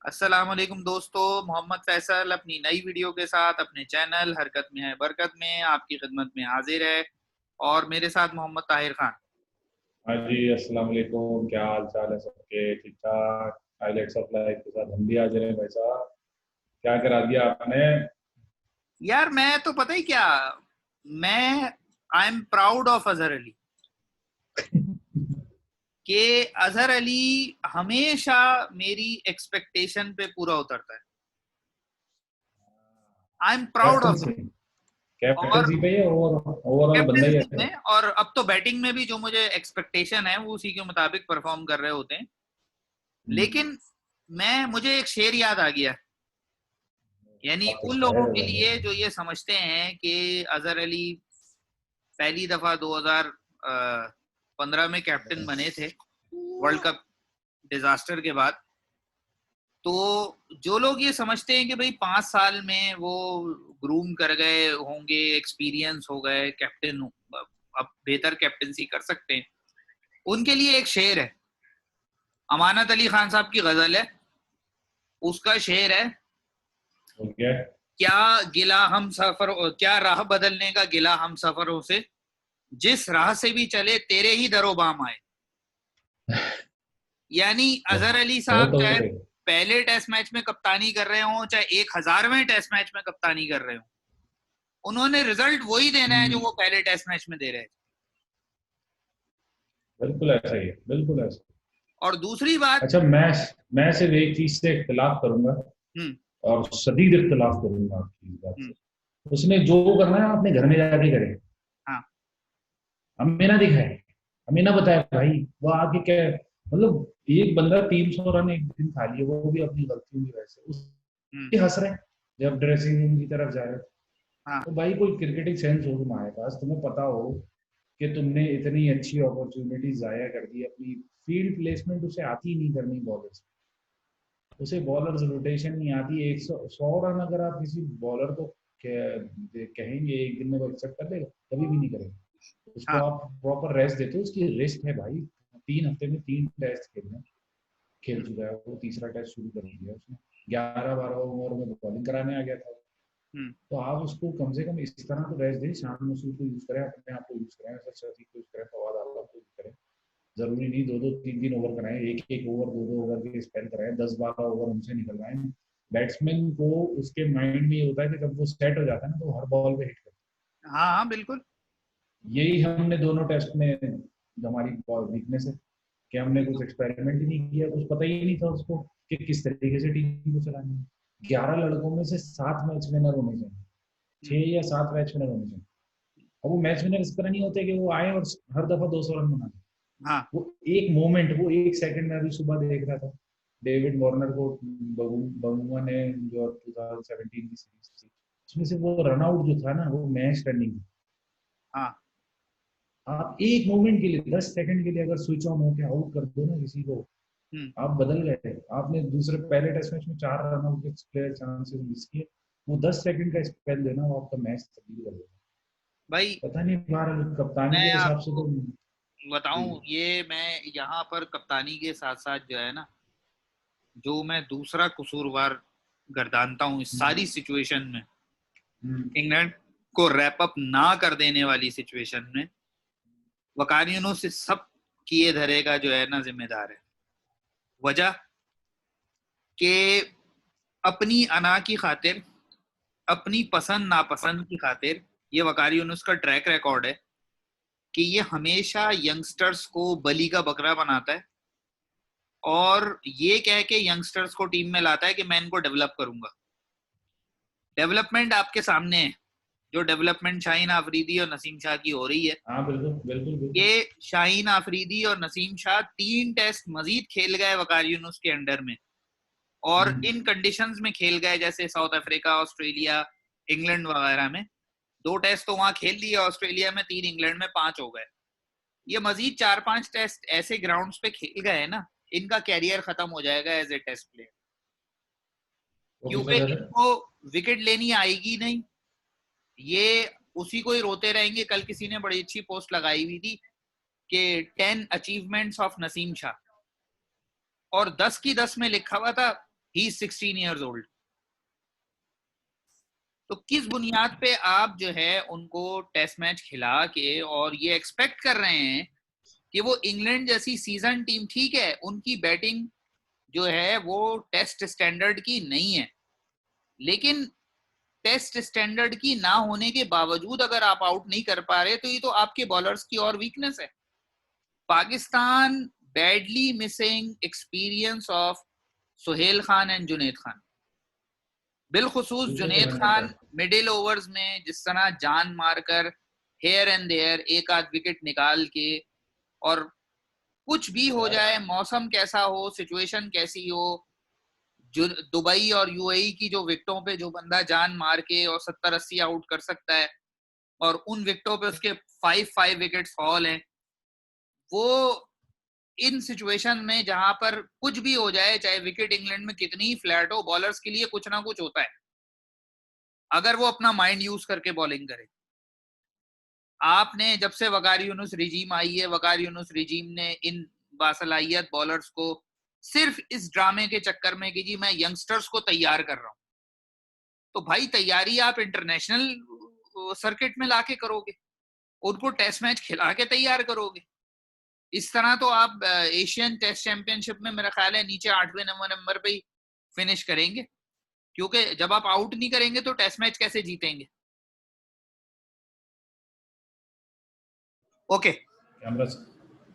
अस्सलाम वालेकुम दोस्तों, मोहम्मद फैसल अपनी नई वीडियो के साथ अपने चैनल हरकत में है बरकत में आपकी खिदमत में हाजिर है। और मेरे साथ मोहम्मद ताहिर खान। हाँ जी, अस्सलाम वालेकुम। क्या हाल चाल है सबके? ठीक ठाक। हाईलाइट्स ऑफ लाइफ के साथ हम भी हाजिर हैं भाई साहब। क्या करा दिया आपने? यार मैं तो पता ही क्या, मैं I am proud of Azhar Ali कि अजहर अली हमेशा मेरी एक्सपेक्टेशन पे पूरा उतरता है। I am proud of captaincy him. और कैप्टनसी पे ही ओवरऑल बंदा ही कैप्टनशिप ऐसा है। में और अब तो बैटिंग में भी जो मुझे एक्सपेक्टेशन है वो उसी के मुताबिक परफॉर्म कर रहे होते हैं। हम्म, लेकिन मुझे एक शेर याद आ गया, यानी आप तो उन लोगों शायर के बने। लिए जो ये समझते हैं कि अजहर अली पहली दफा 2015 में कैप्टन बने थे वर्ल्ड कप डिजास्टर के बाद। तो जो लोग ये समझते हैं कि भाई 5 साल में वो ग्रूम कर गए होंगे, एक्सपीरियंस हो गए, कैप्टन अब बेहतर कैप्टनसी कर सकते हैं, उनके लिए एक शेर है। अमानत अली खान साहब की गजल है, उसका शेर है, हो गया। क्या गिला हम सफर, क्या राह बदलने का गिला हम सफरों से, जिस राह से भी चले तेरे ही दरो बाम आए। यानी अजहर अली वो साहब तो चाहे पहले टेस्ट मैच में कप्तानी कर रहे हो, चाहे 1000वें टेस्ट मैच में कप्तानी कर रहे हो, उन्होंने रिजल्ट वही देना है जो वो पहले टेस्ट मैच में दे रहे थे। बिल्कुल ऐसा ही है, बिल्कुल ऐसा। और दूसरी बात, अच्छा, मैं सिर्फ एक चीज से इख्तिलाफ करूंगा, हम्म और शदीद इख्तिलाफ करूंगा आपकी इस बात हम्म से। उसने जो करना है अपने घर में जाके करे। हाँ हमें ना दिखाए, हमें ना बताए भाई। वो आके क्या, मतलब एक बंदा 300 रन एक दिन खा लिए, वो भी अपनी गलतियों की वजह से हम्म उसके हंस रहे हैं जब ड्रेसिंग रूम की तरफ जा रहे हो। हाँ तो भाई कोई क्रिकेटिंग सेंस हो तुम्हारे पास, तुम्हें पता हो कि तुमने इतनी अच्छी अपॉर्चुनिटी जाया कर दी। अपनी फील्ड प्लेसमेंट उसे आती ही नहीं करनी बॉलर, उसे बॉलर्स रोटेशन नहीं आती। 100 रन अगर आप किसी बॉलर को कहेंगे एक दिन में वो एक्सेप्ट कर लेगा? कभी भी नहीं करेगा। उसको हाँ आप प्रॉपर रेस्ट देते हो, उसकी रेस्ट है भाई। 3 हफ्ते में 3 टेस्ट खेलने खेल हम्म चुका है वो। तीसरा टेस्ट शुरू कर दिया उसने। 11-12 ओवर में बॉलिंग कराने आ गया था। हम्म तो आप उसको कम से कम इस तरह तो रेस्ट दें। शाम में उसको यूज करें, अपने आप को यूज करें, ऐसा शरीर को यूज करें, फवाद आलम को यूज करें। जरूरी नहीं 2-2 3-3 ओवर कराएं, एक एक ओवर 2-2 ओवर के स्पेल कराएं, 10-12 ओवर उनसे निकल रहे हैं। बैट्समैन को उसके माइंड में ये होता है कि जब वो सेट हो जाता है ना, तो वो हर बॉल पे हिट करता हाँ हाँ बिल्कुल। है। यही हमने दोनों टेस्ट में हमारी वीकनेस है कि हमने कुछ एक्सपेरिमेंट ही नहीं किया, कुछ पता ही नहीं था उसको कि किस तरीके से टीम को चलानी है। 11 लड़कों में से 7 मैच विनर होने चाहिए, हम्म, 6 या 7 मैच विनर होने चाहिए। और वो मैच विनर इस तरह नहीं होते कि वो आए और हर दफा 200 रन बना दें। हाँ वो एक मोमेंट, वो एक सेकंड में, अभी सुबह देख रहा था डेविड वार्नर को बमुआ ने, जो 2017 की सीरीज थी, उसमें से वो रनआउट जो था ना, वो मैच टर्निंग। हाँ आप एक मोमेंट के लिए, 10 सेकंड के लिए अगर स्विच ऑन होकर आउट कर दो ना किसी को, हम्म आप बदल गए। आपने दूसरे पहले टेस्ट मैच में 4 रनआउट के प्लेयर चांसेस मिस किए। वो 10 सेकंड का स्पेल देना, वो आपका मैच तब्दील कर देगा। भाई पता नहीं, बाहर कप्तानी मैं के हिसाब से आपको तो। जी। बताऊं, ये मैं यहाँ पर कप्तानी के साथ साथ जो है ना, जो मैं दूसरा कसूरवार गर्दानता हूँ इस सारी सिचुएशन में, हम्म, इंग्लैंड को रैप अप ना कर देने वाली सिचुएशन में, वकार यूनुस से सब किए धरे का जो है ना जिम्मेदार है। वजह कि अपनी अना की खातिर, अपनी पसंद नापसंद की खातिर, ये वकार यूनुस का ट्रैक रिकॉर्ड है कि ये हमेशा यंगस्टर्स को बली का बकरा बनाता है और ये कह के यंगस्टर्स को टीम में लाता है कि मैं इनको डेवलप करूंगा। डेवलपमेंट आपके सामने है, जो डेवलपमेंट शाहीन आफरीदी और नसीम शाह की हो रही है। हाँ, बिल्कुल बिल्कुल बिल्कुल। ये शाहीन आफरीदी और नसीम शाह 3 टेस्ट मजीद खेल गए वकार यूनुस के अंडर में, और हम्म, इन कंडीशंस में खेल गए जैसे साउथ अफ्रीका, ऑस्ट्रेलिया, इंग्लैंड वगैरह में। 2 टेस्ट तो वहां खेल लिए ऑस्ट्रेलिया में, 3 इंग्लैंड में, 5 हो गए। ये मजीद 4-5 टेस्ट ऐसे ग्राउंड्स पे खेल गए ना, इनका कैरियर खत्म हो जाएगा एज ए टेस्ट प्लेयर, वो किस क्योंकि वजह से? इनको विकेट लेनी आएगी नहीं। ये उसी को ही रोते रहेंगे। कल किसी ने बड़ी अच्छी पोस्ट लगाई हुई थी कि 10 अचीवमेंट्स ऑफ नसीम शाह, और 10 की 10 में लिखा हुआ था ही इज 16 years old. तो किस बुनियाद पे आप जो है उनको टेस्ट मैच खिला के और ये एक्सपेक्ट कर रहे हैं कि वो इंग्लैंड जैसी सीजन टीम, ठीक है उनकी बैटिंग जो है वो टेस्ट स्टैंडर्ड की नहीं है, लेकिन टेस्ट स्टैंडर्ड की ना होने के बावजूद अगर आप आउट नहीं कर पा रहे तो ये तो आपके बॉलर्स की और वीकनेस है. Pakistan badly missing experience of Sohail Khan and Junaid Khan. बिलखुसूस दूसरे को जुनैद रन खान आता मिडिल ओवर्स में जिस तरह जान मारकर हेयर एंड देयर एक आध विकेट निकाल के, और कुछ भी हो जाए, मौसम कैसा हो, सिचुएशन कैसी हो, जो दुबई और यूएई की जो विकेटों पे जो बंदा जान मार के और 70-80 आउट कर सकता है, और उन विकेटों पे उसके 5 विकेट्स फॉल हैं, वो इन सिचुएशन में जहां पर कुछ भी हो जाए, चाहे विकेट इंग्लैंड में कितनी ही फ्लैट हो, बॉलर्स के लिए कुछ ना कुछ होता है अगर वो अपना माइंड यूज करके बॉलिंग करे. आपने जब से वकार यूनुस रिजीम आई है, वकार यूनुस रिजीम ने इन बासलाहियत बॉलर्स को सिर्फ इस ड्रामे के चक्कर में कि जी मैं यंगस्टर्स को तैयार कर रहा हूं, तो भाई तैयारी आप इंटरनेशनल सर्किट में लाके करोगे, उनको टेस्ट मैच खिला के तैयार करोगे. इस तरह तो आप एशियन टेस्ट चैंपियनशिप में मेरा ख्याल है नीचे 8वें नंबर पे ही फिनिश करेंगे, क्योंकि जब आप आउट नहीं करेंगे तो टेस्ट मैच कैसे जीतेंगे. Okay camera.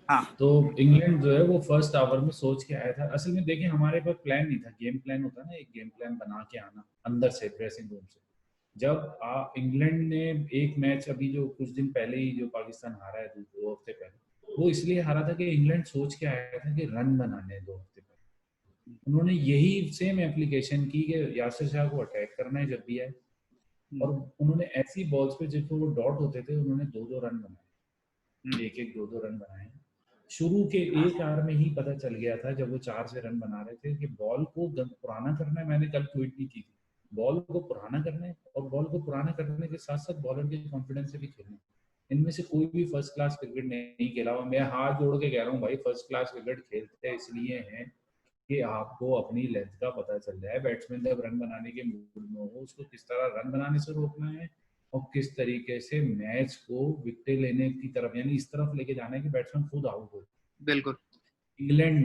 हाँ तो इंग्लैंड जो है वो फर्स्ट ओवर में सोच के आया था. असल में देखिए हमारे पास प्लान नहीं था, गेम प्लान होता है ना, एक गेम प्लान बना के आना अंदर से ड्रेसिंग रूम से. जब इंग्लैंड ने एक मैच अभी जो कुछ दिन पहले ही जो पाकिस्तान हारा है 2 हफ्ते पहले, वो इसलिए हारा था कि इंग्लैंड सोच के आया था कि रन बनाने हैं 2 हफ्ते पहले. उन्होंने यही सेम एप्लीकेशन की कि यासिर शाह को अटैक करना है जब भी आए, और उन्होंने ऐसी बॉल्स पे जिसको वो डॉट होते थे उन्होंने 2-2 रन बनाए, एक 2-2 रन बनाए. शुरू के एक आवर में ही पता चल गया था जब वो 4 से रन बना रहे थे कि बॉल को पुराना करना है. मैंने कल ट्वीट भी की थी, बॉल को पुराना करना है, और बॉल को पुराना करने के साथ साथ बॉलर के कॉन्फिडेंस से भी खेलना है. इनमें से कोई भी फर्स्ट क्लास क्रिकेट नहीं खेला. और मैं हाथ जोड़ के कह रहा हूँ भाई, फर्स्ट क्लास क्रिकेट खेलते इसलिए हैं कि आपको अपनी लेंथ का पता चल जाए. बैट्समैन जब रन बनाने के मूड में हो, उसको किस तरह रन बनाने से रोकना है और किस तरीके से मैच को विकेट लेने की तरफ, यानी इस तरफ लेके जाना है कि बैट्समैन खुद आउट हो. बिल्कुल. इंग्लैंड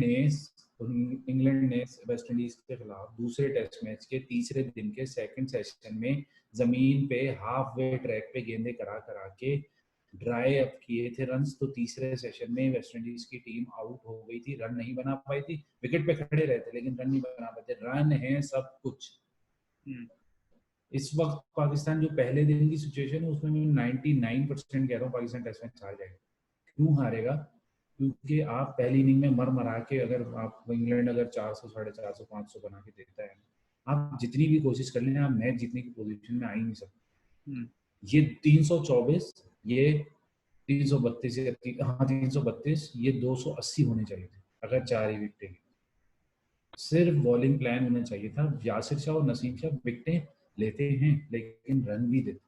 ने वेस्ट इंडीज के खिलाफ दूसरे टेस्ट मैच के तीसरे दिन के सेकंड सेशन में जमीन पे हाफ वे ट्रैक पे गेंदे करा करा के ड्राई अप किए थे रन्स. तो तीसरे सेशन में वेस्ट इंडीज की टीम आउट हो गई थी, रन नहीं बना पाई थी. विकेट पे खड़े रहे थे लेकिन रन नहीं बना पाए थे. रन है सब कुछ. इस वक्त पाकिस्तान जो पहले दिन की सिचुएशन है उसमें मैं 99% कह रहा हूँ पाकिस्तान टेस्ट मैच हार जाएगा. क्यों हारेगा? क्योंकि आप पहली इनिंग में मर मरा के, अगर आप इंग्लैंड अगर 400, 450, 500 बना के देता है, आप जितनी भी कोशिश कर लें आप मैच जीतने की पोजीशन में आ ही नहीं सकते. ये 324, ये 332, हाँ 332, ये 280 होने चाहिए थे अगर 4 ही विकेटें. सिर्फ बॉलिंग प्लान होना चाहिए था. यासिर शाह और नसीम शाह विकेटें लेते हैं लेकिन रन भी देते.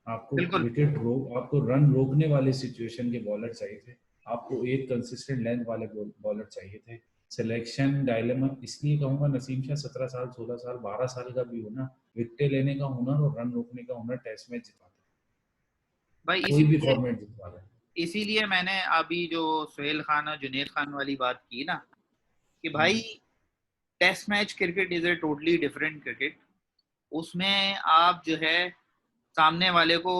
आपको विकेट रोक, आपको रन रोकने वाले सिचुएशन के बॉलर चाहिए थे. आपको एक कंसिस्टेंट लेंथ वाले बॉलर चाहिए थे. सिलेक्शन डायलेमा इसलिए कहूंगा, नसीम शाह 17 साल, 16 साल, 12 साल का भी हो ना, विकेट लेने का हुनर और रन रोकने का हुनर टेस्ट मैच जिताता भाई. कोई भी फॉर्मेट जितवा है. इसीलिए मैंने अभी जो सुहेल खान और जुनैद खान वाली बात की ना, कि भाई test match cricket is a totally different cricket. उसमें आप जो है सामने वाले को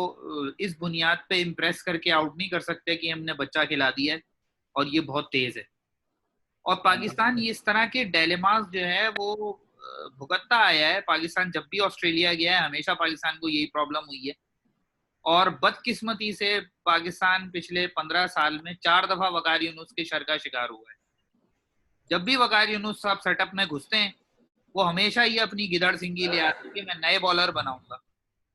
इस बुनियाद पे इम्प्रेस करके आउट नहीं कर सकते कि हमने बच्चा खिला दिया है और ये बहुत तेज है. और पाकिस्तान ये इस तरह के डायलेमास जो है वो भुगतता आया है. पाकिस्तान जब भी ऑस्ट्रेलिया गया है हमेशा पाकिस्तान को यही प्रॉब्लम हुई है, और बदकिस्मती से पाकिस्तान पिछले 15 साल में 4 दफा वकार यूनुस के शर का शिकार हुआ है. जब भी वकार यूनुस साहब सेटअप में घुसते हैं वो हमेशा ही अपनी गिदड़ सिंगी ले आते हैं कि मैं नए बॉलर बनाऊंगा.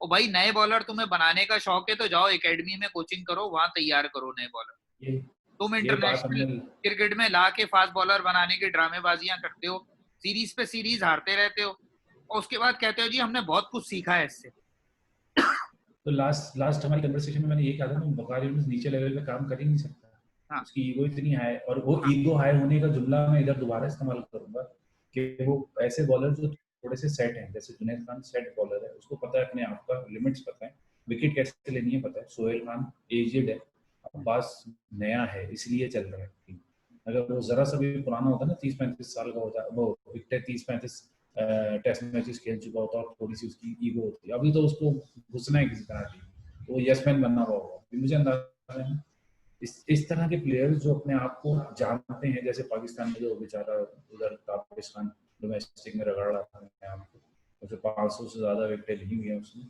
और भाई नए बॉलर तुम्हें बनाने का शौक है तो जाओ एकेडमी में कोचिंग करो, वहां तैयार करो नए बॉलर. तुम इंटरनेशनल क्रिकेट में ला के फास्ट बॉलर बनाने की ड्रामेबाजियां करते हो, सीरीज पे सीरीज हारते रहते हो, और उसके बाद कहते हो जी हमने बहुत कुछ सीखा है इससे. तो लास्ट हमारी कन्वर्सेशन में मैंने ये कहा था ना, वकार यूनुस नीचे लेवल पे काम कर ही नहीं सकता. हाँ उसकी ईगो इतनी हाई, और वो ईगो हाई होने का जुमला मैं इधर दोबारा इस्तेमाल करूंगा कि वो ऐसे बॉलर जो थोड़े से सेट हैं, जैसे जुनैद खान सेट बॉलर है, उसको पता है अपने आप का लिमिट्स पता है, विकेट कैसे लेनी है पता है। सोहेल खान एजेड है, अब्बास नया है, इसलिए चल रहा है। अगर वो जरा सा भी पुराना होता ना, 30-35 साल का होता, वो विकेट 30-35 टेस्ट मैचेस खेल चुका होता और थोड़ी सी उसकी ईगो होती, अभी तो उसको घुसना है किसी तरह की, वो यसमैन बनना हुआ होगा, मुझे अंदाजा है। इस तरह के प्लेयर्स जो अपने आप को जानते हैं, जैसे पाकिस्तान में जो बेचारा उधर पाकिस्तान डोमेस्टिक में रगड़ रहा था अपने आप को, तो 500 से ज्यादा विकेट ली हुई है उसने।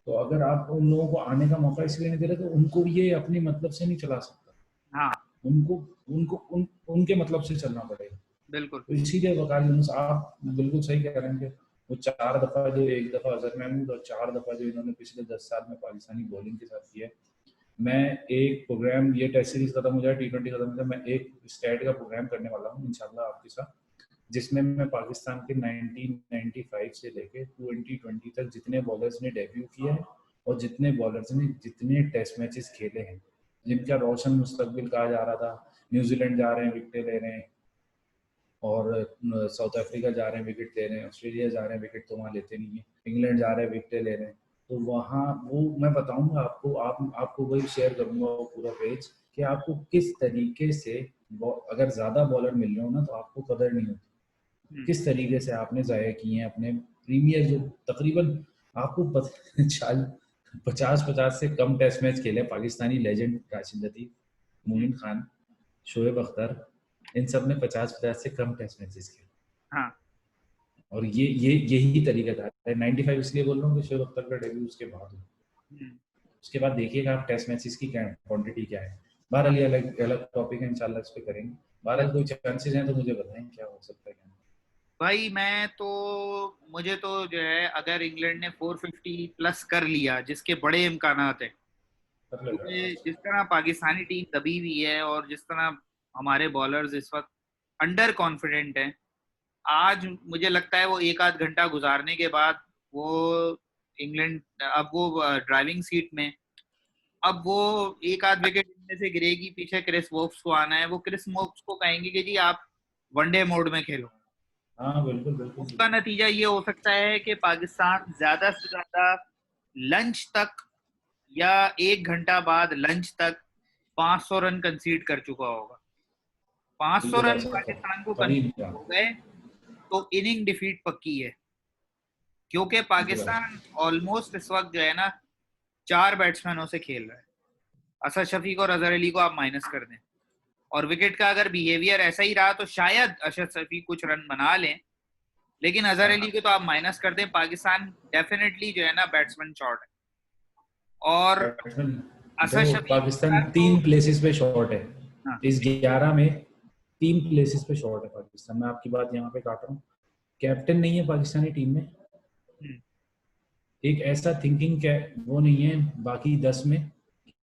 तो अगर आप उन लोगों को आने का मौका इसलिए नहीं दे रहे, तो उनको ये अपने मतलब से नहीं चला सकता, हाँ उनको उनको उनके मतलब से चलना पड़ेगा। बिल्कुल। तो इसीलिए वकार यूनुस, आप बिल्कुल सही कह रहे हैं कि वो 4 दफा जो, एक दफा अजहर महमूद और 4 दफा जो इन्होंने पिछले 10 साल में पाकिस्तानी बॉलिंग के साथ किया है। मैं एक प्रोग्राम, ये टेस्ट सीरीज खत्म हो जाए, T20 खत्म हो जाए, मैं एक स्टैट का प्रोग्राम करने वाला हूँ इंशाल्लाह आपके साथ, जिसमें मैं पाकिस्तान के 1995 से लेके 2020 तक जितने बॉलर्स ने डेब्यू किया है और जितने बॉलर्स ने जितने टेस्ट मैचेस खेले हैं, जिनका रोशन मुस्तकबिल कहा जा रहा था, न्यूजीलैंड जा रहे हैं विकेट ले रहे हैं, और साउथ अफ्रीका जा रहे हैं विकेट ले रहे हैं, ऑस्ट्रेलिया जा रहे हैं विकेट तो वहाँ लेते नहीं है, इंग्लैंड जा रहे हैं विकेट ले रहे हैं, तो वहाँ वो मैं बताऊंगा आपको, आपको वही शेयर करूंगा वो पूरा पेज, कि आपको किस तरीके से अगर ज्यादा बॉलर मिल रहे हो ना तो आपको कदर नहीं होती, किस तरीके से आपने जाया किए हैं अपने प्रीमियर, जो तकरीबन आपको 50-50 से कम टेस्ट मैच खेले पाकिस्तानी लेजेंड, राशिद लतीफ, मोइन खान, शोएब अख्तर, इन सब ने 50-50 से कम टेस्ट मैचेस खेले। हाँ और ये यही तरीका था। 95 इसलिए बोल रहा हूँ कि शोएब अख्तर का डेब्यू उसके बाद हुआ, उसके बाद देखिएगा आप टेस्ट मैचेस की क्या क्वांटिटी क्या है। बहरहाल ये अलग अलग टॉपिक है, इंशाल्लाह इस पे करेंगे। बहरहाल कोई चांसेस हैं तो मुझे बताएं क्या हो सकता है क्या भाई मैं तो, मुझे तो जो है अगर इंग्लैंड ने 450 प्लस कर लिया, जिसके बड़े इम्कानात हैं, कर लेगा क्योंकि आराम जिस तरह पाकिस्तानी टीम दबी हुई है और जिस तरह हमारे बॉलर्स इस वक्त अंडर कॉन्फिडेंट हैं, आज मुझे लगता है वो एक आध घंटा गुजारने के बाद वो इंग्लैंड, अब वो ड्राइविंग सीट में, अब वो एक आध विकेट इनमें से गिरेगी, पीछे क्रिस वोक्स को आना है, वो क्रिस वोक्स को कहेंगे कि जी आप वनडे मोड में खेलो। हाँ बिल्कुल बिल्कुल उसका बिल्कुल। नतीजा ये हो सकता है कि पाकिस्तान ज्यादा से ज्यादा लंच तक या एक घंटा बाद लंच तक 500 रन कंसीड कर चुका होगा। 500 बिल्कुल रन ऐसा पाकिस्तान को कभी नहीं कंसीड था। हो गए तो इनिंग डिफीट पक्की है, क्योंकि बिल्कुल ऐसा। पाकिस्तान ऑलमोस्ट इस वक्त जो है ना 4 बैट्समैनों से खेल रहा है। असद शफीक और अजहर अली को आप माइनस कर दें, और विकेट का अगर बिहेवियर ऐसा ही रहा तो शायद असद शफीक कुछ रन बना लें, लेकिन अजहर हाँ अली को तो आप माइनस कर दें, पाकिस्तान डेफिनेटली जो है ना बैट्समैन शॉर्ट है। और बैट्समैन असद देखो, शफीक के पाकिस्तान साथ तो 3 प्लेसेस पे शॉर्ट है, हाँ इस 11 में 3 प्लेसेस पे शॉर्ट है पाकिस्तान। मैं आपकी बात यहाँ पे काट रहा हूँ, कैप्टन नहीं है पाकिस्तानी टीम में, हम्म, एक ऐसा थिंकिंग वो नहीं है बाकी 10 में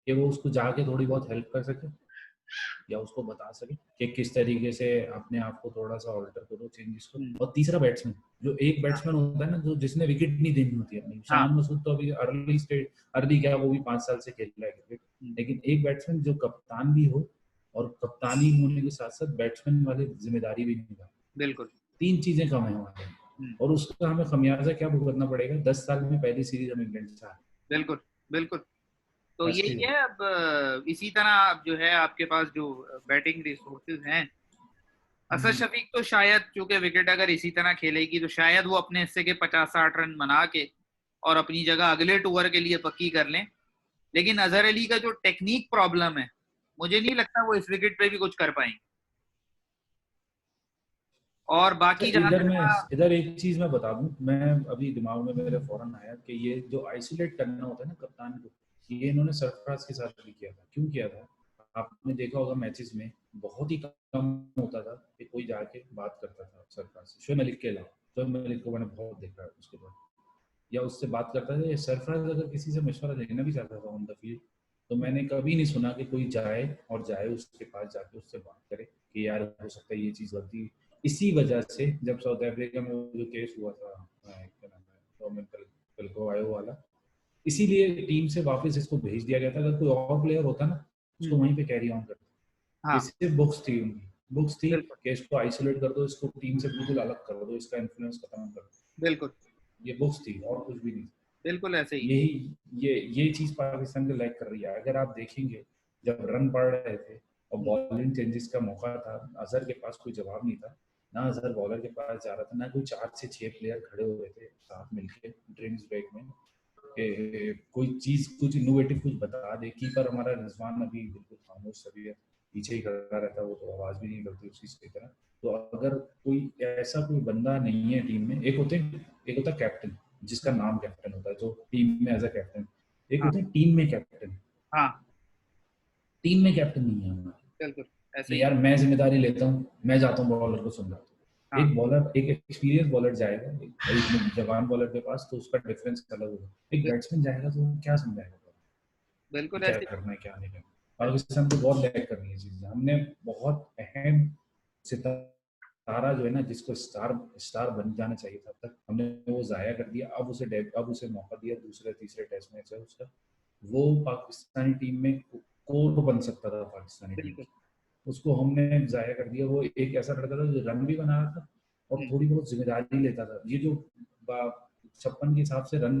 कि वो उसको जाके थोड़ी बहुत हेल्प कर सके या उसको बता सके कि किस तरीके से अपने आप को थोड़ा सा ऑल्टर करो, चेंजेस करो। हम्म, और तीसरा बैट्समैन, जो एक हाँ बैट्समैन होता है ना, जो जिसने विकेट नहीं देनी होती है अपनी, हाँ, शान मसूद तो अभी अर्ली स्टेज, अर्ली क्या, वो भी 5 साल से खेल रहा है क्रिकेट, हम्म, लेकिन एक बैट्समैन जो कप्तान भी हो और कप्तानी होने के साथ साथ बैट्समैन वाली जिम्मेदारी भी निभाए, बिल्कुल। 3 चीजें कम है हमारे, हम्म, और उसका हमें खमियाजा क्या भुगतना पड़ेगा। 10 साल में पहली सीरीज हम इंग्लैंड से हारे, बिल्कुल बिल्कुल। तो फर्स्ट यही सीरीज। है। अब इसी तरह अब जो है आपके पास जो बैटिंग रिसोर्सेज हैं, असद शफीक तो शायद, चूंकि विकेट अगर इसी तरह खेलेगी तो शायद वो अपने हिस्से के 50-60 रन बना के और अपनी जगह अगले टूर के लिए पक्की कर लें। लेकिन अजहर अली का जो टेक्निक प्रॉब्लम है, मुझे नहीं लगता वो इस विकेट पे भी कुछ कर पाएंगे। और अच्छा, बाकी जहां इधर तक मैं, था, इधर एक चीज मैं बता दूं, मैं अभी दिमाग में मेरे फौरन आया कि ये जो आइसोलेट करना होता है ना कप्तान को, ये इन्होंने सरफराज के साथ भी किया था। क्यों किया था? आपने देखा होगा मैचेस में बहुत ही कम होता था कि कोई जाके बात करता था सरफराज से, शोएब मलिक के अलावा। शोएब मलिक को मैंने बहुत देखा है उसके बाद, या उससे बात करता था। या सरफराज अगर किसी से मशवरा लेना भी चाहता था ऑन द फील्ड, तो मैंने कभी नहीं सुना कि कोई जाए और जाए उसके पास जाके उससे बात करे कि यार हो सकता है ये चीज़ गलती। इसी वजह से जब साउथ अफ्रीका में वो जो केस हुआ था, क्या नाम है, रोमिन पेल्को वाला, इसीलिए टीम से वापस इसको भेज दिया गया था। अगर कोई और प्लेयर होता ना, उसको हम्म, वहीं पे कैरी ऑन करता। हाँ ये सिर्फ बुक्स थी उनकी, बुक्स थी बिल्कुल कि इसको आइसोलेट कर दो, इसको टीम से बिल्कुल अलग कर दो, इसका इन्फ्लुएंस खत्म कर दो। बिल्कुल ये बुक्स थी और कुछ भी नहीं। बिल्कुल ऐसे ही। यही ये चीज पाकिस्तान के लैक कर रही है। अगर आप देखेंगे जब रन पड़ रहे थे और बॉलिंग चेंजेस का मौका था, अजहर के पास कोई जवाब नहीं था, ना अजहर बॉलर के पास जा रहा था, ना कोई 4 से 6 प्लेयर खड़े हुए थे साथ मिलके ड्रिंक्स ब्रेक में कि कोई चीज कुछ इनोवेटिव कुछ बता दे। कीपर हमारा रिजवान अभी बिल्कुल खामोश सभी है, पीछे ही खड़ा रहता है, वो तो आवाज भी नहीं करती उसकी सही तरह। तो अगर कोई ऐसा कोई बंदा नहीं है टीम में, एक होता है कैप्टन जिसका नाम कैप्टन होता है, जो टीम में एज अ कैप्टन, एक हाँ होता है टीम में कैप्टन। हाँ टीम में कैप्टन नहीं है हमारा बिल्कुल ऐसे कि ही। यार मैं जिम्मेदारी लेता हूँ, मैं जाता हूँ बॉलर को समझाता हूँ। हाँ एक बॉलर, एक एक्सपीरियंस बॉलर जाएगा एक जवान बॉलर के पास, तो उसका डिफरेंस अलग होगा। एक बिल- बैट्समैन जाएगा तो वो क्या समझाएगा कि बिल्कुल क्या ऐसे ही। करना है क्या नहीं करना। बिल्कुल पाकिस्तान को बहुत लैक करनी है चीजें। हमने बहुत अहम सितारा जो है ना, जिसको स्टार स्टार बन जाना चाहिए था, अब तक हमने वो जाया कर दिया। अब उसे मौका दिया, दूसरे तीसरे टेस्ट मैच है उसका, वो पाकिस्तानी टीम में कोर बन सकता था पाकिस्तानी टीम बिल्कुल। की, उसको हमने जाया कर दिया। वो एक ऐसा लड़का था जो रन भी बना रहा था और हम्म, थोड़ी बहुत जिम्मेदारी लेता था। ये जो 56 के हिसाब से रन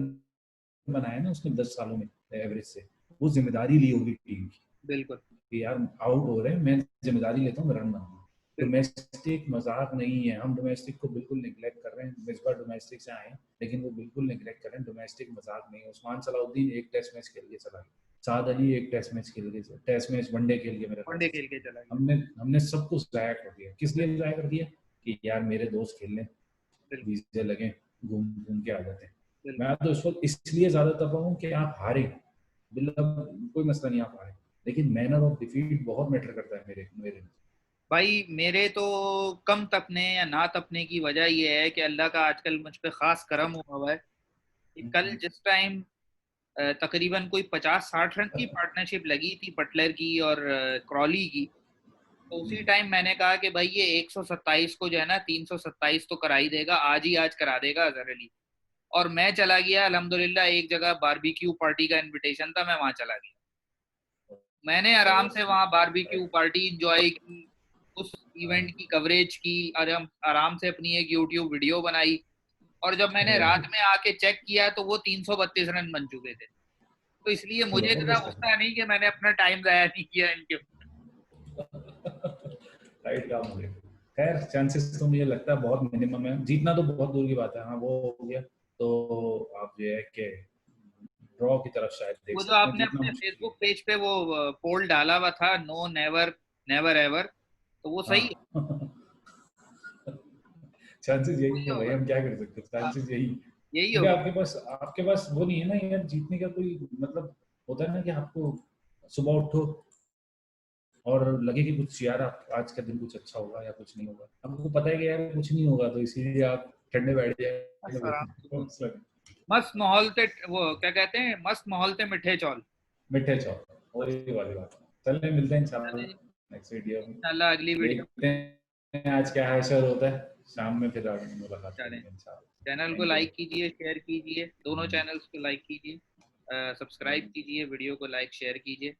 बनाया ना उसने 10 सालों में एवरेज से, वो जिम्मेदारी ली होगी टीम की बिल्कुल कि यार आउट हो रहे हैं, मैं जिम्मेदारी लेता हूँ, रन बनाऊंगा। बिल्कुल डोमेस्टिक मजाक नहीं है, हम डोमेस्टिक को बिल्कुल निगलेक्ट कर रहे हैं। इस बार डोमेस्टिक से आए हैं लेकिन वो बिल्कुल निगलेक्ट कर रहे हैं। डोमेस्टिक मजाक नहीं है। उस्मान सलाउद्दीन एक टेस्ट मैच खेल के चला गया, साद अली एक टेस्ट मैच खेल के, टेस्ट मैच वनडे खेल के मेरे ख्याल वनडे से खेल चला के गया। चला गया। हमने हमने सब कुछ जाया कर दिया। किस लिए बिल्कुल जाया कर दिया कि यार मेरे दोस्त खेल लें, बिल्कुल वीजे लगे, घूम घूम के आ जाते हैं। बिल्कुल। मैं तो इस वक्त इसलिए ज्यादा तब हूँ कि आप हारे, मतलब कोई मसला नहीं आप हारे, लेकिन मैनर ऑफ डिफीट बहुत मैटर करता है मेरे मेरे भाई मेरे तो कम तपने या ना तपने की वजह यह है कि अल्लाह का आजकल मुझ पे खास करम हुआ है कि कल जिस टाइम तकरीबन कोई 50-60 रन की पार्टनरशिप लगी थी बटलर की और क्रॉली की, तो उसी टाइम मैंने कहा कि भाई ये 127 को जो है ना 327 तो करा ही देगा, आज ही आज करा देगा अजहर अली। और मैं चला गया अल्हम्दुलिल्लाह, एक जगह बारबेक्यू पार्टी का इनविटेशन था, मैं वहां चला गया। मैंने आराम से वहां बारबेक्यू पार्टी इंजॉय की, उस इवेंट की कवरेज की, आराम से अपनी एक यूट्यूब वीडियो बनाई। और जब मैंने रात में आके चेक किया तो वो 332 रन बन चुके थे। तो इसलिए मुझे इतना जबरदस्त गुस्सा नहीं कि मैंने अपना टाइम जाया नहीं किया इनके। राइट काम हो गया। खैर चांसेस तो मुझे लगता है बहुत मिनिमम है, जीतना तो बहुत दूर की बात है। हाँ वो हो गया तो आप जो है कि ड्रॉ की तरफ शायद देख वो जो सकते हैं, आपने जीतना अपने मुश्किल फेसबुक पेज पे वो पोल डाला हुआ था, नो नेवर नेवर एवर, तो वो है। सही है। हाँ चांसेस यही वही है भाई, होगा। हम क्या कर सकते हैं, हाँ, चांसेस यही। यही क्योंकि होगा। आपके पास वो नहीं है ना यार, जीतने का कोई मतलब होता है ना कि आपको सुबह उठो और लगे कि कुछ यार आज का दिन कुछ अच्छा होगा या कुछ नहीं होगा। आपको पता है कि यार कुछ नहीं होगा, तो इसीलिए आप ठंडे बैठ बस जाए। आराम सुकून से। मस्त माहौल थे वो, क्या कहते हैं, मस्त माहौल थे मिठे चौल। मिठे चौक बस वही वाली बात है। चलने मिलते हैं चलें इंशाल्लाह जी, नेक्स्ट वीडियो में। इंशाल्लाह अगली वीडियो देखते हैं आज क्या हैशर होता है, शाम में फिर आगे मुलाकात में चलें। करेंगे इंशाल्लाह। चैनल को थैंक यू लाइक कीजिए, शेयर कीजिए, दोनों चैनल्स को लाइक कीजिए, सब्सक्राइब भाई। कीजिए, वीडियो को लाइक शेयर कीजिए।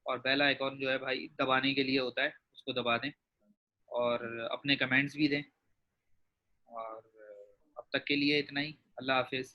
और बेल आइकॉन जो है भाई दबाने के लिए होता है, उसको दबा दें। और अपने कमेंट्स भी दें। और अब तक के लिए इतना ही। अल्लाह हाफिज़।